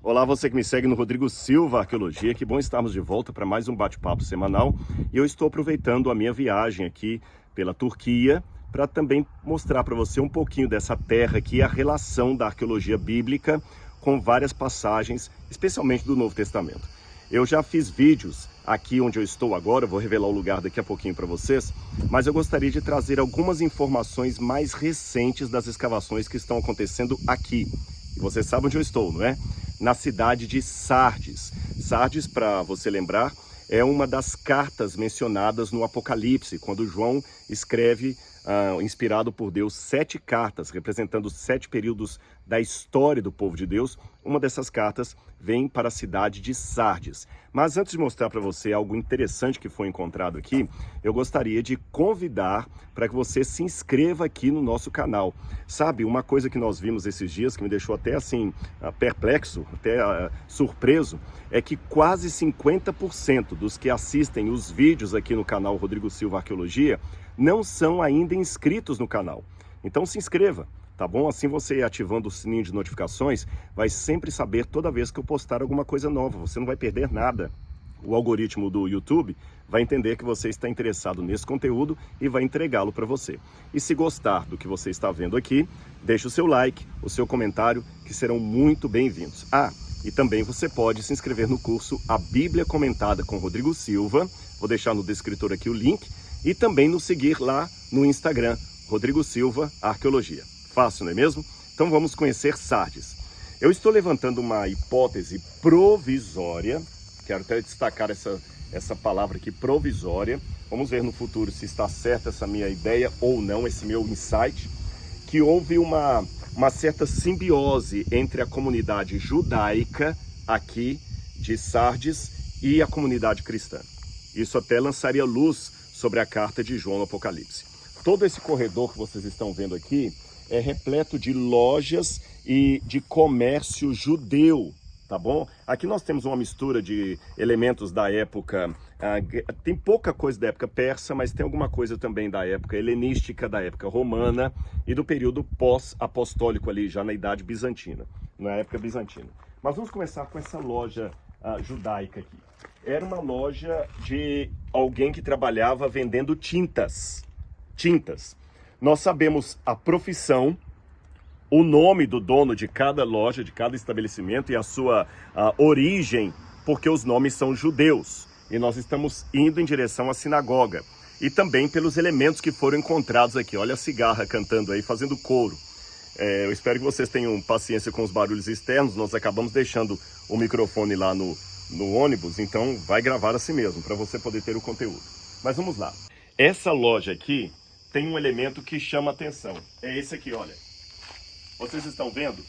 Olá, você que me segue no Rodrigo Silva Arqueologia, que bom estarmos de volta para mais um bate-papo semanal. E eu estou aproveitando a minha viagem aqui pela Turquia para também mostrar para você um pouquinho dessa terra aqui, a relação da arqueologia bíblica com várias passagens, especialmente do Novo Testamento. Eu já fiz vídeos aqui onde eu estou agora, eu vou revelar o lugar daqui a pouquinho para vocês, mas eu gostaria de trazer algumas informações mais recentes das escavações que estão acontecendo aqui. E você sabe onde eu estou, não é? Na cidade de Sardes. Sardes, para você lembrar, é uma das cartas mencionadas no Apocalipse, quando João escreve, inspirado por Deus, 7 cartas, representando 7 períodos da história do povo de Deus. Uma dessas cartas vem para a cidade de Sardes. Mas antes de mostrar para você algo interessante que foi encontrado aqui, eu gostaria de convidar para que você se inscreva aqui no nosso canal. Sabe, uma coisa que nós vimos esses dias, que me deixou até assim, perplexo, até surpreso, é que quase 50% dos que assistem os vídeos aqui no canal Rodrigo Silva Arqueologia não são ainda inscritos no canal. Então se inscreva, tá bom? Assim você ativando o sininho de notificações, vai sempre saber toda vez que eu postar alguma coisa nova. Você não vai perder nada. O algoritmo do YouTube vai entender que você está interessado nesse conteúdo e vai entregá-lo para você. E se gostar do que você está vendo aqui, deixe o seu like, o seu comentário, que serão muito bem-vindos. E também você pode se inscrever no curso A Bíblia Comentada com Rodrigo Silva. Vou deixar no descritor aqui o link. E também nos seguir lá no Instagram, Rodrigo Silva Arqueologia. Fácil, não é mesmo? Então vamos conhecer Sardes. Eu estou levantando uma hipótese provisória. Quero até destacar essa palavra aqui, provisória. Vamos ver no futuro se está certa essa minha ideia ou não, esse meu insight. Que houve uma certa simbiose entre a comunidade judaica aqui de Sardes e a comunidade cristã. Isso até lançaria luz sobre a carta de João no Apocalipse. Todo esse corredor que vocês estão vendo aqui é repleto de lojas e de comércio judeu, tá bom? Aqui nós temos uma mistura de elementos da época, tem pouca coisa da época persa, mas tem alguma coisa também da época helenística, da época romana e do período pós-apostólico ali, já na idade bizantina, na época bizantina. Mas vamos começar com essa loja judaica aqui. Era uma loja de alguém que trabalhava vendendo tintas. Nós sabemos a profissão, o nome do dono de cada loja, de cada estabelecimento e a sua origem, porque os nomes são judeus. E nós estamos indo em direção à sinagoga. E também pelos elementos que foram encontrados aqui. Olha a cigarra cantando aí, fazendo coro. Eu espero que vocês tenham paciência com os barulhos externos. Nós acabamos deixando o microfone lá no ônibus, então vai gravar assim mesmo, para você poder ter o conteúdo. Mas vamos lá. Essa loja aqui tem um elemento que chama atenção. É esse aqui, olha. Vocês estão vendo?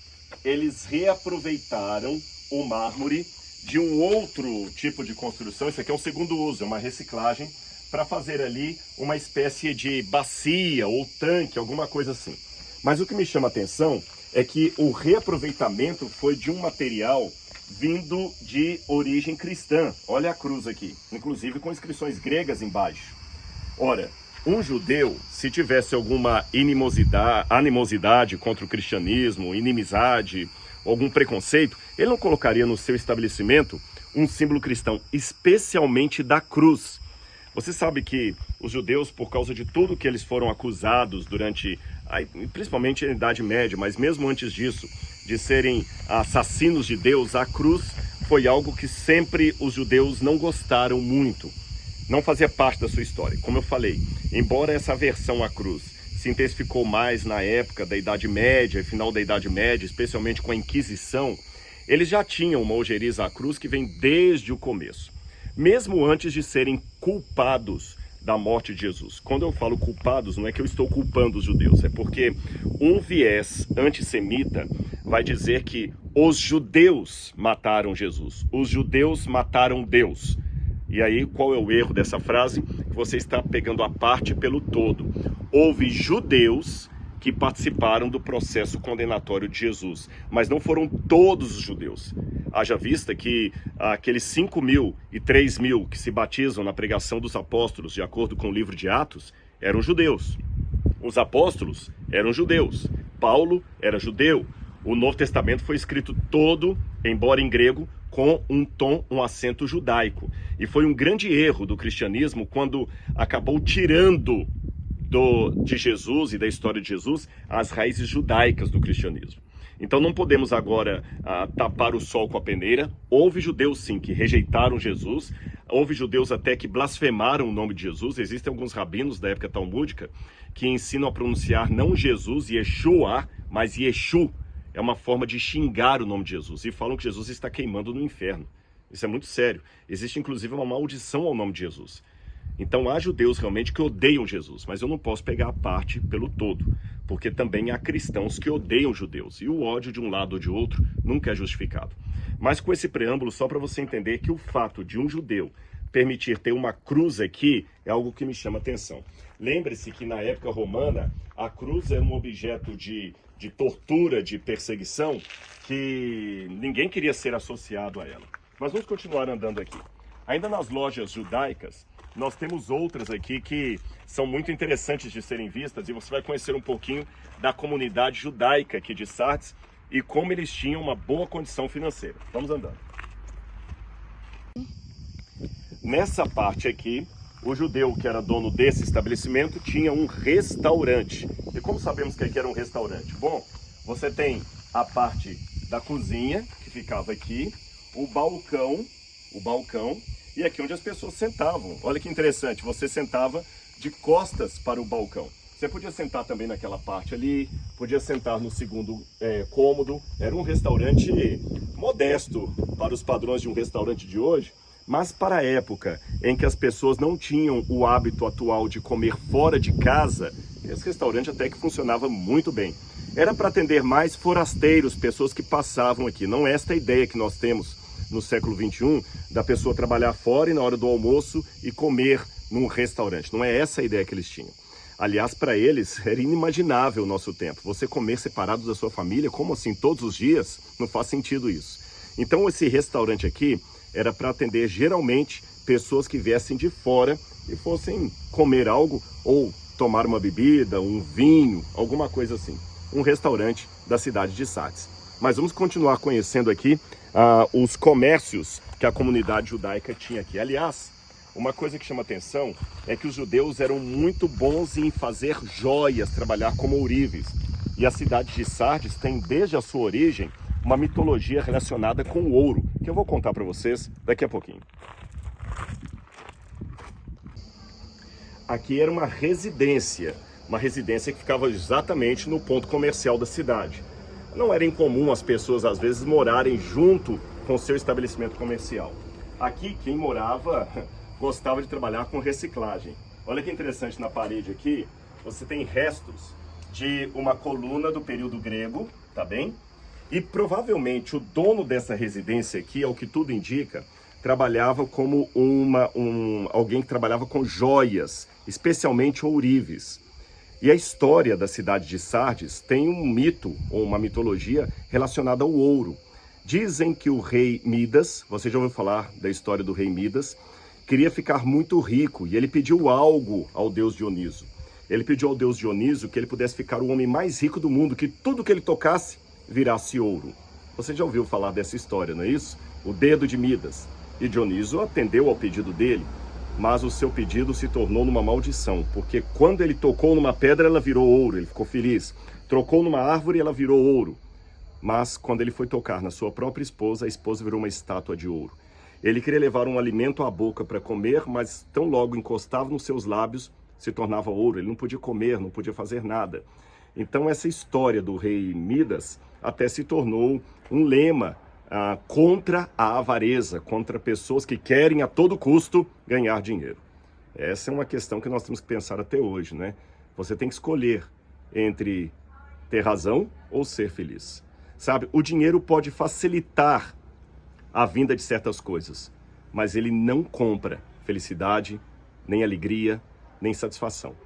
Eles reaproveitaram o mármore de um outro tipo de construção. Isso aqui é um segundo uso, é uma reciclagem, para fazer ali uma espécie de bacia ou tanque, alguma coisa assim. Mas o que me chama atenção é que o reaproveitamento foi de um material vindo de origem cristã. Olha a cruz aqui, inclusive com inscrições gregas embaixo. Ora, um judeu, se tivesse alguma animosidade contra o cristianismo, inimizade, algum preconceito, ele não colocaria no seu estabelecimento um símbolo cristão, especialmente da cruz. Você sabe que os judeus, por causa de tudo que eles foram acusados durante, principalmente a Idade Média, mas mesmo antes disso, de serem assassinos de Deus, a cruz foi algo que sempre os judeus não gostaram muito. Não fazia parte da sua história. Como eu falei, embora essa aversão à cruz se intensificou mais na época da Idade Média, final da Idade Média, especialmente com a Inquisição, eles já tinham uma ojeriza à cruz que vem desde o começo. Mesmo antes de serem culpados da morte de Jesus. Quando eu falo culpados, não é que eu estou culpando os judeus, é porque um viés antissemita vai dizer que os judeus mataram Jesus, os judeus mataram Deus. E aí, qual é o erro dessa frase? Você está pegando a parte pelo todo. Houve judeus que participaram do processo condenatório de Jesus, mas não foram todos os judeus. Haja vista que aqueles 5.000 e 3.000 que se batizam na pregação dos apóstolos, de acordo com o livro de Atos, eram judeus. Os apóstolos eram judeus. Paulo era judeu. O Novo Testamento foi escrito todo, embora em grego, com um tom, um acento judaico. E foi um grande erro do cristianismo quando acabou tirando de Jesus e da história de Jesus as raízes judaicas do cristianismo. Então não podemos agora tapar o sol com a peneira. Houve judeus sim que rejeitaram Jesus, houve judeus até que blasfemaram o nome de Jesus. Existem alguns rabinos da época talmúdica que ensinam a pronunciar não Jesus, Yeshua, mas Yeshu. É uma forma de xingar o nome de Jesus e falam que Jesus está queimando no inferno. Isso é muito sério. Existe inclusive uma maldição ao nome de Jesus. Então há judeus realmente que odeiam Jesus, mas eu não posso pegar a parte pelo todo, porque também há cristãos que odeiam judeus, e o ódio de um lado ou de outro nunca é justificado. Mas com esse preâmbulo, só para você entender que o fato de um judeu permitir ter uma cruz aqui é algo que me chama atenção. Lembre-se que na época romana, a cruz era um objeto de tortura, de perseguição, que ninguém queria ser associado a ela. Mas vamos continuar andando aqui. Ainda nas lojas judaicas, nós temos outras aqui que são muito interessantes de serem vistas, e você vai conhecer um pouquinho da comunidade judaica aqui de Sardes e como eles tinham uma boa condição financeira. Vamos andando. Nessa parte aqui, o judeu que era dono desse estabelecimento tinha um restaurante. E como sabemos que aqui era um restaurante? Bom, você tem a parte da cozinha, que ficava aqui, o balcão, e aqui onde as pessoas sentavam. Olha que interessante, você sentava de costas para o balcão. Você podia sentar também naquela parte ali, podia sentar no segundo cômodo. Era um restaurante modesto para os padrões de um restaurante de hoje, mas para a época em que as pessoas não tinham o hábito atual de comer fora de casa, esse restaurante até que funcionava muito bem. Era para atender mais forasteiros, pessoas que passavam aqui. Não é esta a ideia que nós temos no século XXI, da pessoa trabalhar fora e na hora do almoço e comer num restaurante. Não é essa a ideia que eles tinham. Aliás, para eles era inimaginável o nosso tempo. Você comer separado da sua família, como assim, todos os dias? Não faz sentido isso. Então esse restaurante aqui era para atender geralmente pessoas que viessem de fora e fossem comer algo ou tomar uma bebida, um vinho, alguma coisa assim. Um restaurante da cidade de Sardes. Mas vamos continuar conhecendo aqui os comércios que a comunidade judaica tinha aqui. Aliás, uma coisa que chama atenção é que os judeus eram muito bons em fazer joias, trabalhar como ourives. E a cidade de Sardes tem desde a sua origem uma mitologia relacionada com o ouro, que eu vou contar para vocês daqui a pouquinho. Aqui era uma residência que ficava exatamente no ponto comercial da cidade. Não era incomum as pessoas, às vezes, morarem junto com o seu estabelecimento comercial. Aqui, quem morava gostava de trabalhar com reciclagem. Olha que interessante, na parede aqui, você tem restos de uma coluna do período grego, tá bem? E provavelmente o dono dessa residência aqui, ao que tudo indica, trabalhava como alguém que trabalhava com joias, especialmente ourives. E a história da cidade de Sardes tem um mito, ou uma mitologia, relacionada ao ouro. Dizem que o rei Midas, você já ouviu falar da história do rei Midas, queria ficar muito rico e ele pediu algo ao deus Dioniso. Ele pediu ao deus Dioniso que ele pudesse ficar o homem mais rico do mundo, que tudo que ele tocasse virasse ouro. Você já ouviu falar dessa história, não é isso? O dedo de Midas. E Dioniso atendeu ao pedido dele. Mas o seu pedido se tornou numa maldição, porque quando ele tocou numa pedra, ela virou ouro, ele ficou feliz. Trocou numa árvore, ela virou ouro. Mas quando ele foi tocar na sua própria esposa, a esposa virou uma estátua de ouro. Ele queria levar um alimento à boca para comer, mas tão logo encostava nos seus lábios, se tornava ouro. Ele não podia comer, não podia fazer nada. Então essa história do rei Midas até se tornou um lema contra a avareza, contra pessoas que querem a todo custo ganhar dinheiro. Essa é uma questão que nós temos que pensar até hoje, né? Você tem que escolher entre ter razão ou ser feliz. Sabe, o dinheiro pode facilitar a vinda de certas coisas, mas ele não compra felicidade, nem alegria, nem satisfação.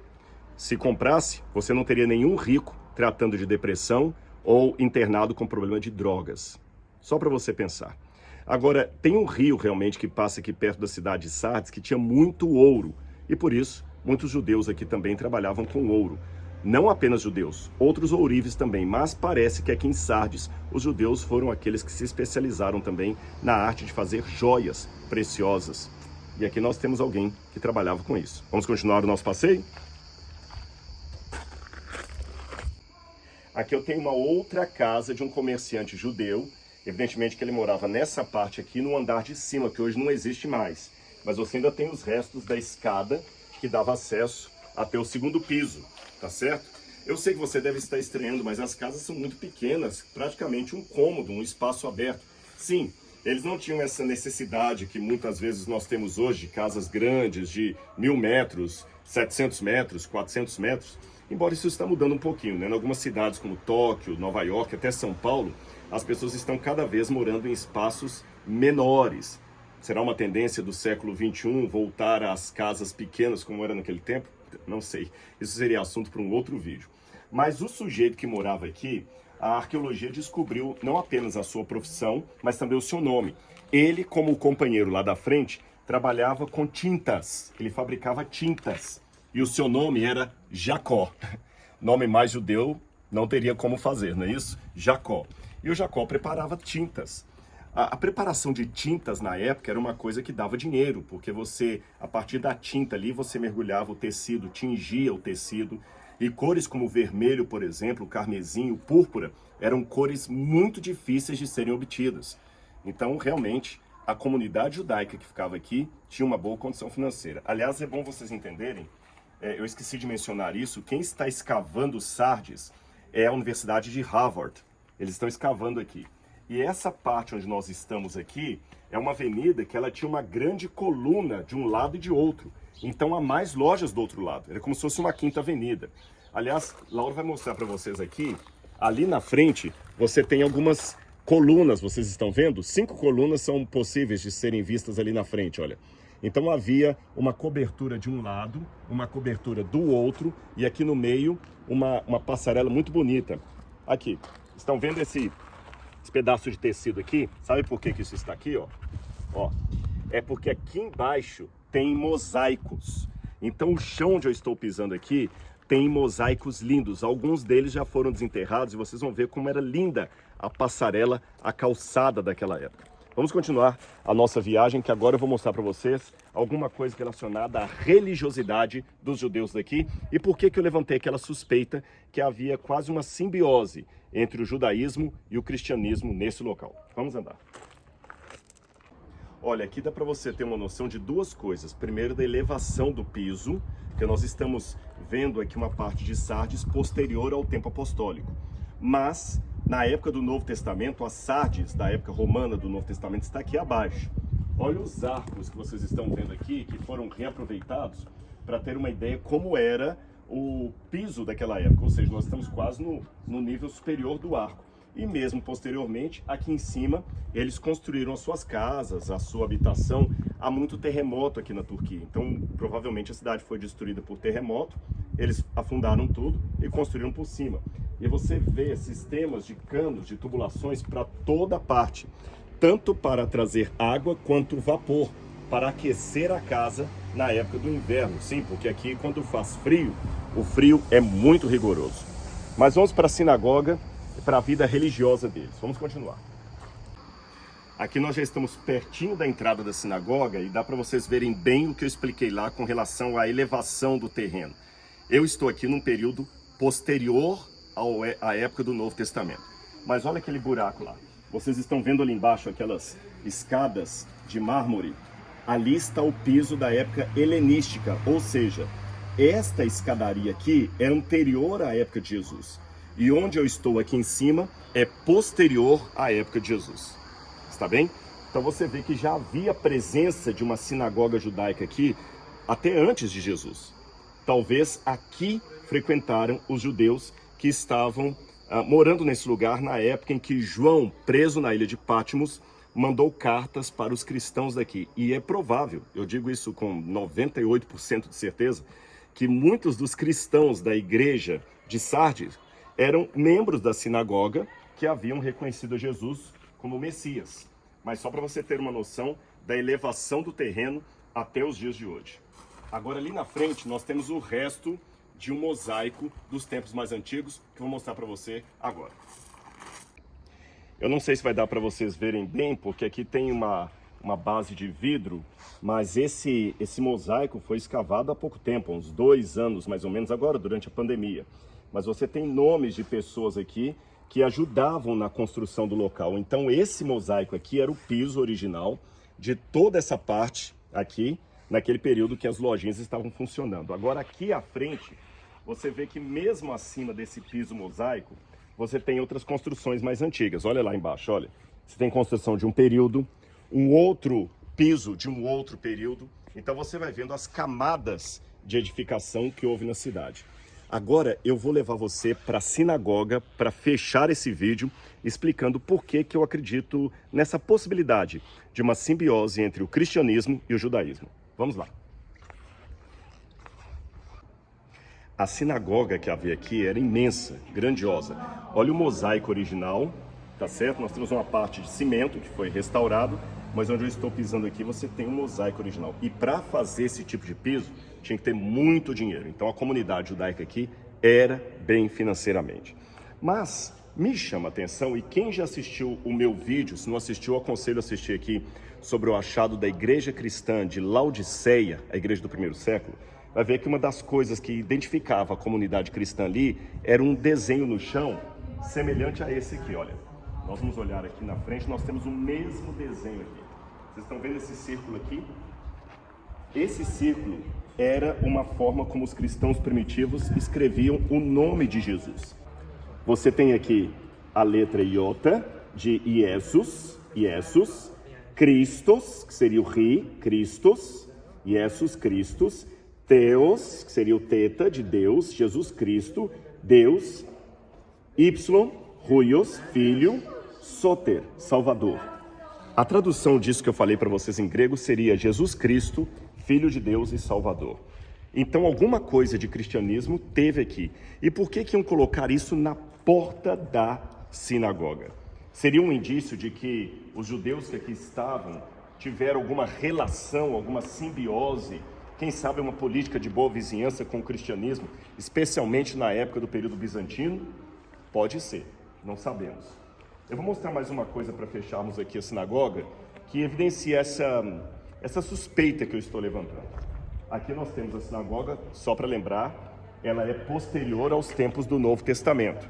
Se comprasse, você não teria nenhum rico tratando de depressão ou internado com problema de drogas. Só para você pensar. Agora, tem um rio realmente que passa aqui perto da cidade de Sardes que tinha muito ouro. E por isso, muitos judeus aqui também trabalhavam com ouro. não apenas judeus, outros ourives também, mas parece que aqui em Sardes os judeus foram aqueles que se especializaram também na arte de fazer joias preciosas. E aqui nós temos alguém que trabalhava com isso. Vamos continuar o nosso passeio? Aqui eu tenho uma outra casa de um comerciante judeu. Evidentemente que ele morava nessa parte aqui, no andar de cima, que hoje não existe mais. Mas você ainda tem os restos da escada que dava acesso até o segundo piso, tá certo? Eu sei que você deve estar estranhando, mas as casas são muito pequenas, praticamente um cômodo, um espaço aberto. Sim, eles não tinham essa necessidade que muitas vezes nós temos hoje, de casas grandes de 1.000 metros, 700 metros, 400 metros. Embora isso está mudando um pouquinho, né? Em algumas cidades como Tóquio, Nova York, até São Paulo, as pessoas estão cada vez morando em espaços menores. Será uma tendência do século XXI voltar às casas pequenas como era naquele tempo? Não sei. Isso seria assunto para um outro vídeo. Mas o sujeito que morava aqui, a arqueologia descobriu não apenas a sua profissão, mas também o seu nome. Ele, como o companheiro lá da frente, trabalhava com tintas. Ele fabricava tintas. E o seu nome era Jacó. Nome mais judeu não teria como fazer, não é isso? Jacó. E o Jacó preparava tintas. A preparação de tintas na época era uma coisa que dava dinheiro, porque você, a partir da tinta ali, você mergulhava o tecido, tingia o tecido. E cores como o vermelho, por exemplo, o carmesim, o púrpura, eram cores muito difíceis de serem obtidas. Então, realmente, a comunidade judaica que ficava aqui tinha uma boa condição financeira. Aliás, é bom vocês entenderem, eu esqueci de mencionar isso, quem está escavando Sardes é a Universidade de Harvard. Eles estão escavando aqui. E essa parte onde nós estamos aqui é uma avenida que ela tinha uma grande coluna de um lado e de outro. Então há mais lojas do outro lado. Era como se fosse uma quinta avenida. Aliás, Laura vai mostrar para vocês aqui. Ali na frente você tem algumas colunas, vocês estão vendo? 5 colunas são possíveis de serem vistas ali na frente, olha. Então havia uma cobertura de um lado, uma cobertura do outro e aqui no meio uma passarela muito bonita. Aqui, estão vendo esse pedaço de tecido aqui? Sabe por que isso está aqui, ó? Ó, é porque aqui embaixo tem mosaicos. Então o chão onde eu estou pisando aqui tem mosaicos lindos. Alguns deles já foram desenterrados e vocês vão ver como era linda a passarela, a calçada daquela época. Vamos continuar a nossa viagem, que agora eu vou mostrar para vocês alguma coisa relacionada à religiosidade dos judeus daqui e por que eu levantei aquela suspeita que havia quase uma simbiose entre o judaísmo e o cristianismo nesse local. Vamos andar. Olha, aqui dá para você ter uma noção de duas coisas. Primeiro, da elevação do piso, que nós estamos vendo aqui uma parte de Sardes posterior ao tempo apostólico. Mas, na época do Novo Testamento, a Sardes, da época romana do Novo Testamento, está aqui abaixo. Olha os arcos que vocês estão vendo aqui, que foram reaproveitados, para ter uma ideia como era o piso daquela época. Ou seja, nós estamos quase no nível superior do arco. E mesmo posteriormente, aqui em cima, eles construíram as suas casas, a sua habitação. Há muito terremoto aqui na Turquia, então provavelmente a cidade foi destruída por terremoto. Eles afundaram tudo e construíram por cima. E você vê sistemas de canos, de tubulações para toda parte, tanto para trazer água quanto vapor, para aquecer a casa na época do inverno. Sim, porque aqui quando faz frio, o frio é muito rigoroso. Mas vamos para a sinagoga, para a vida religiosa deles. Vamos continuar. Aqui nós já estamos pertinho da entrada da sinagoga e dá para vocês verem bem o que eu expliquei lá com relação à elevação do terreno. Eu estou aqui num período posterior à época do Novo Testamento. Mas olha aquele buraco lá. Vocês estão vendo ali embaixo aquelas escadas de mármore? Ali está o piso da época helenística, ou seja, esta escadaria aqui é anterior à época de Jesus. E onde eu estou aqui em cima é posterior à época de Jesus. Está bem? Então você vê que já havia presença de uma sinagoga judaica aqui até antes de Jesus. Talvez aqui frequentaram os judeus que estavam morando nesse lugar na época em que João, preso na ilha de Patmos, mandou cartas para os cristãos daqui. E é provável, eu digo isso com 98% de certeza, que muitos dos cristãos da igreja de Sardes eram membros da sinagoga que haviam reconhecido Jesus como Messias. Mas só para você ter uma noção da elevação do terreno até os dias de hoje. Agora ali na frente nós temos o resto de um mosaico dos tempos mais antigos, que eu vou mostrar para você agora. Eu não sei se vai dar para vocês verem bem, porque aqui tem uma base de vidro, mas esse mosaico foi escavado há pouco tempo, uns 2 anos mais ou menos, agora durante a pandemia. Mas você tem nomes de pessoas aqui que ajudavam na construção do local. Então esse mosaico aqui era o piso original de toda essa parte aqui, naquele período que as lojinhas estavam funcionando. Agora aqui à frente, você vê que mesmo acima desse piso mosaico, você tem outras construções mais antigas. Olha lá embaixo, olha. Você tem construção de um período, um outro piso de um outro período. Então você vai vendo as camadas de edificação que houve na cidade. Agora eu vou levar você para a sinagoga para fechar esse vídeo explicando por que eu acredito nessa possibilidade de uma simbiose entre o cristianismo e o judaísmo. Vamos lá. A sinagoga que havia aqui era imensa, grandiosa. Olha o mosaico original, tá certo? Nós temos uma parte de cimento que foi restaurado, mas onde eu estou pisando aqui você tem um mosaico original. E para fazer esse tipo de piso, tinha que ter muito dinheiro. Então a comunidade judaica aqui era bem financeiramente. Mas me chama a atenção, e quem já assistiu o meu vídeo, se não assistiu, eu aconselho a assistir aqui, sobre o achado da igreja cristã de Laodiceia, a igreja do primeiro século, vai ver que uma das coisas que identificava a comunidade cristã ali era um desenho no chão semelhante a esse aqui, olha. Nós vamos olhar aqui na frente, nós temos o mesmo desenho aqui. Vocês estão vendo esse círculo aqui? Esse círculo era uma forma como os cristãos primitivos escreviam o nome de Jesus. Você tem aqui a letra iota de Iesus, Christos, que seria o Ri, Christos, Iesus, Christos, Theos, que seria o teta de Deus, Jesus Cristo, Deus, Y, Huios, Filho, Soter, Salvador. A tradução disso que eu falei para vocês em grego seria Jesus Cristo, Filho de Deus e Salvador. Então alguma coisa de cristianismo teve aqui. E por que iam colocar isso na porta da sinagoga? Seria um indício de que os judeus que aqui estavam tiveram alguma relação, alguma simbiose, quem sabe uma política de boa vizinhança com o cristianismo, especialmente na época do período bizantino? Pode ser, não sabemos. Eu vou mostrar mais uma coisa para fecharmos aqui a sinagoga, que evidencia essa suspeita que eu estou levantando. Aqui nós temos a sinagoga, só para lembrar, ela é posterior aos tempos do Novo Testamento.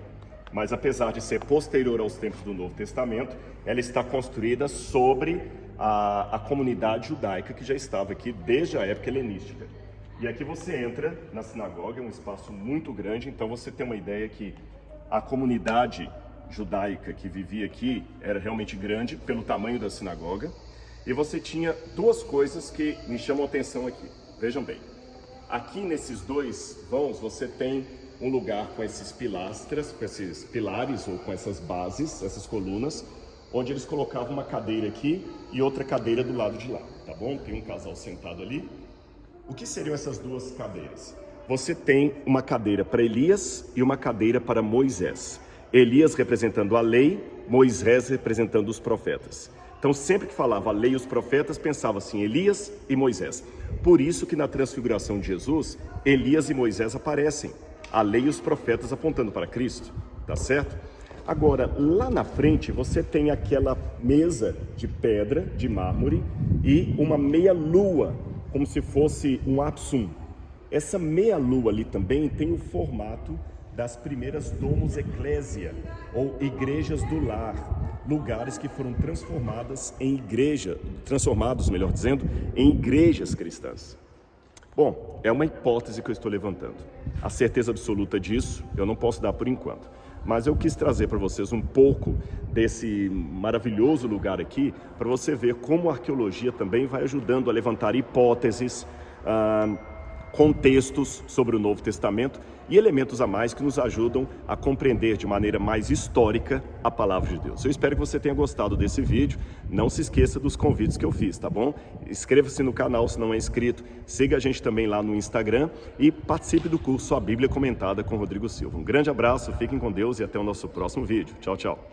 Mas apesar de ser posterior aos tempos do Novo Testamento, ela está construída sobre a comunidade judaica que já estava aqui desde a época helenística. E aqui você entra na sinagoga, é um espaço muito grande, então você tem uma ideia que a comunidade judaica que vivia aqui era realmente grande pelo tamanho da sinagoga. E você tinha duas coisas que me chamam a atenção aqui. Vejam bem, aqui nesses dois vãos você tem um lugar com esses pilastras, com esses pilares ou com essas bases, essas colunas, onde eles colocavam uma cadeira aqui e outra cadeira do lado de lá, tá bom? Tem um casal sentado ali. O que seriam essas duas cadeiras? Você tem uma cadeira para Elias e uma cadeira para Moisés. Elias representando a lei, Moisés representando os profetas. Então sempre que falava a lei e os profetas, pensava assim, Elias e Moisés. Por isso que na transfiguração de Jesus, Elias e Moisés aparecem. A lei e os profetas apontando para Cristo, tá certo? Agora, lá na frente, você tem aquela mesa de pedra, de mármore, e uma meia-lua, como se fosse um apsum. Essa meia-lua ali também tem o formato das primeiras domus ecclesia, ou igrejas do lar, lugares que foram transformados, melhor dizendo, em igrejas cristãs. Bom, é uma hipótese que eu estou levantando. A certeza absoluta disso eu não posso dar por enquanto. Mas eu quis trazer para vocês um pouco desse maravilhoso lugar aqui, para você ver como a arqueologia também vai ajudando a levantar hipóteses, contextos sobre o Novo Testamento e elementos a mais que nos ajudam a compreender de maneira mais histórica a palavra de Deus. Eu espero que você tenha gostado desse vídeo. Não se esqueça dos convites que eu fiz, tá bom? Inscreva-se no canal se não é inscrito, siga a gente também lá no Instagram e participe do curso A Bíblia Comentada com Rodrigo Silva. Um grande abraço, fiquem com Deus e até o nosso próximo vídeo. Tchau, tchau.